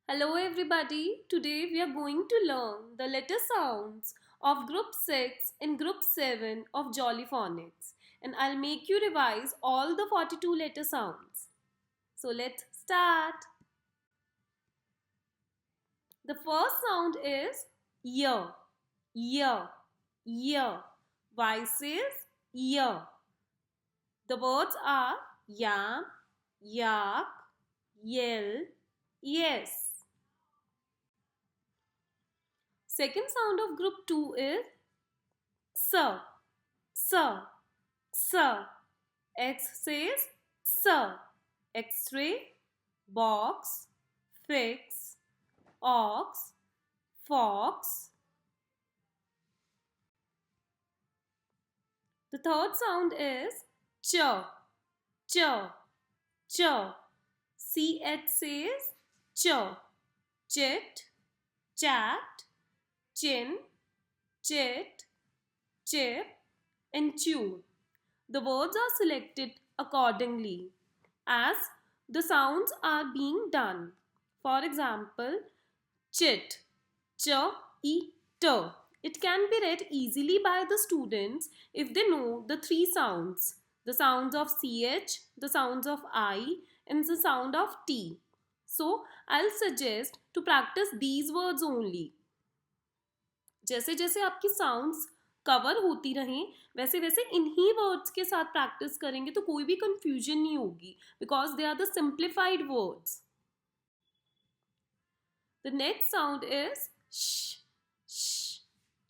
Hello everybody, today we are going to learn the letter sounds of group 6 and group 7 of Jolly Phonics, and I'll make you revise all the 42 letter sounds. So let's start. The first sound is y, y, y. Voice is y. The words are yam, yak, yell, yes. Second sound of group 2 is s, s, s. X says s. X-ray, box, fix, ox, fox. The third sound is ch, ch, ch. CH says ch. Chit, chat, chin, chit, chip, and chew. The words are selected accordingly as the sounds are being done. For example, chit, ch, e, t. It can be read easily by the students if they know the three sounds. The sounds of ch, the sounds of I, and the sound of t. So, I'll suggest to practice these words only. जैसे जैसे आपकी sounds cover होती रहें वैसे वैसे इन्हीं words के साथ प्रैक्टिस करेंगे तो कोई भी कंफ्यूजन नहीं होगी because they are the simplified words. The next sound is sh, sh,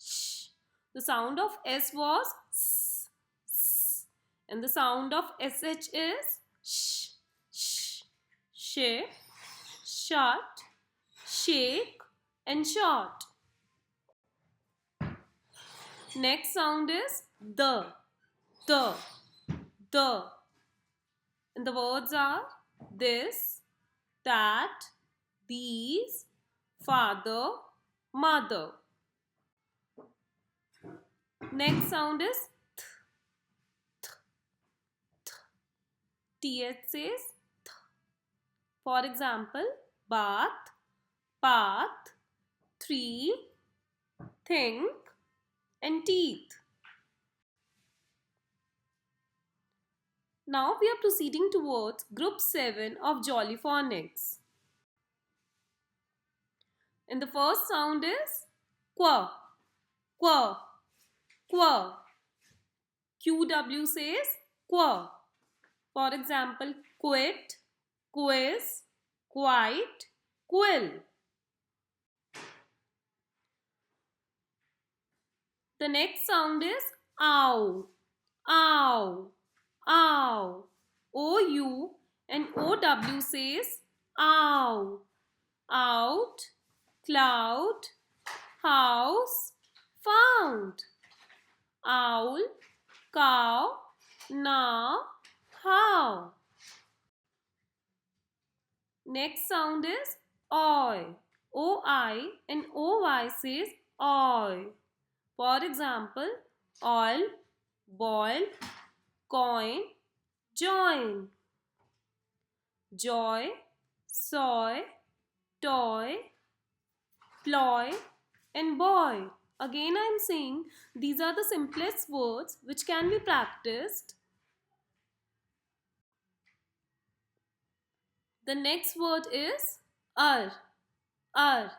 sh. The sound of S was s, s. And the sound of SH is sh, sh, shift, shut, shake, and short. Next sound is the, the. And the words are this, that, these, father, mother. Next sound is th, th, th. TH says th. For example, bath, path, three, think, and teeth. Now we are proceeding towards group 7 of Jolly Phonics. And the first sound is qua, qua, qua. QW says qua. For example, quit, quiz, quite, quill. The next sound is ow, ow, ow. OU and OW says ow. Out, cloud, house, found. Owl, cow, now, how. Next sound is oi. OI and OY says oi. For example, oil, boil, coin, join. Joy, soy, toy, ploy, and boy. Again I am saying these are the simplest words which can be practiced. The next word is er, er,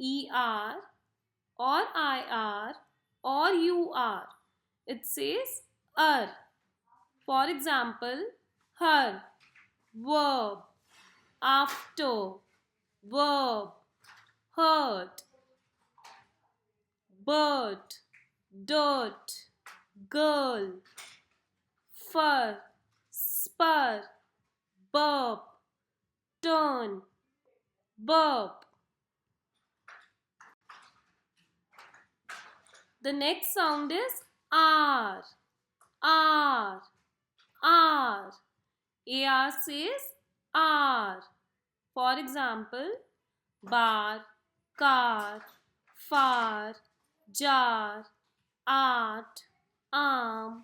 er, or ir, or ur. It says er. For example, her, verb, after, verb, hurt, bird, dirt, girl, fur, spur, burp, turn, burp. The next sound is R, R, R. AR says R. For example, bar, car, far, jar, art, arm,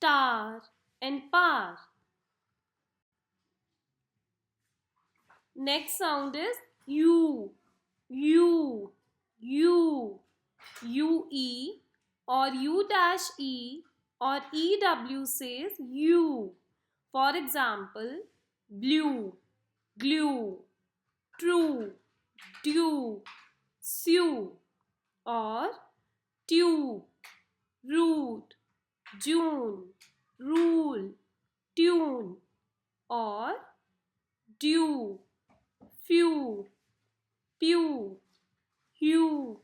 tar, and par. Next sound is U, U, U, UE or U dash E or EW says U. For example, blue, glue, true, due, sue or tube, root, June, rule, tune or due, few, pew, hue,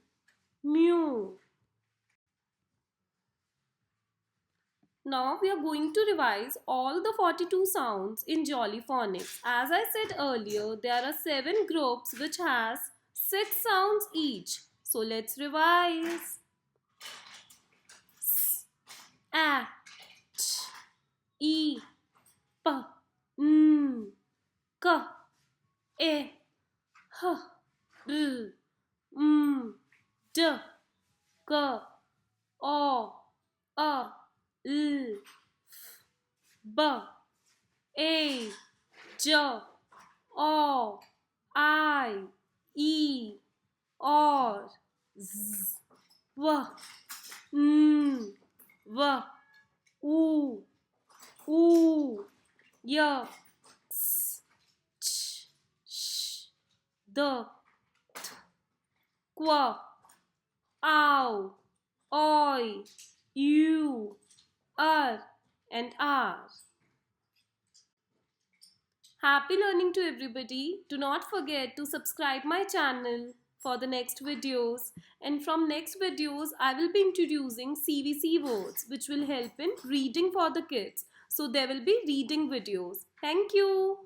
mew. Now we are going to revise all the 42 sounds in Jolly Phonics. As I said earlier, there are 7 groups which has 6 sounds each. So let's revise. S, A, Ch, E, P, N, K, E, H, R, M, D, K, O, A, L, B, A, J, O, I, E, or Z, W, N, W, U, U, Y, S, Ch, Sh, D, T, Q, Ow, Oi, U, R, and R. Happy learning to everybody. Do not forget to subscribe my channel for the next videos. And from next videos, I will be introducing CVC words which will help in reading for the kids. So there will be reading videos. Thank you.